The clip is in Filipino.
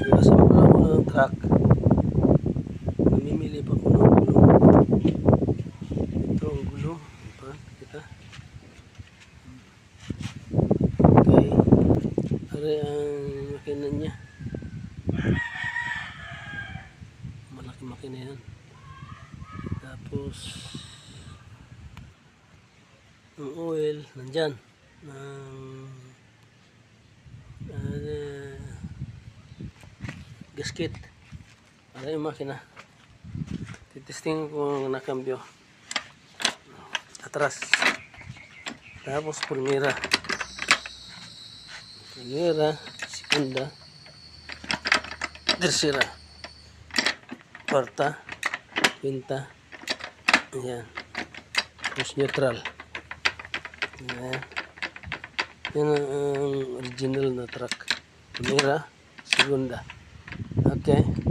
Nag-assemble ako ng truck. Namimili pa ako ng gulong. Ito ang gulong. Diba? Kita? Okay. Ari ang makina niya. Malaki makina yan. Tapos ang oil nandyan. Gasket. Ari yung makina. Titesting ko kung nakambyo. Atras. Tapos primera. Primera, segunda, tercera, cuarta, quinta. Ayan. Tapos neutral. Ayan. Yan ang original na truck. Primera, segunda. Okay.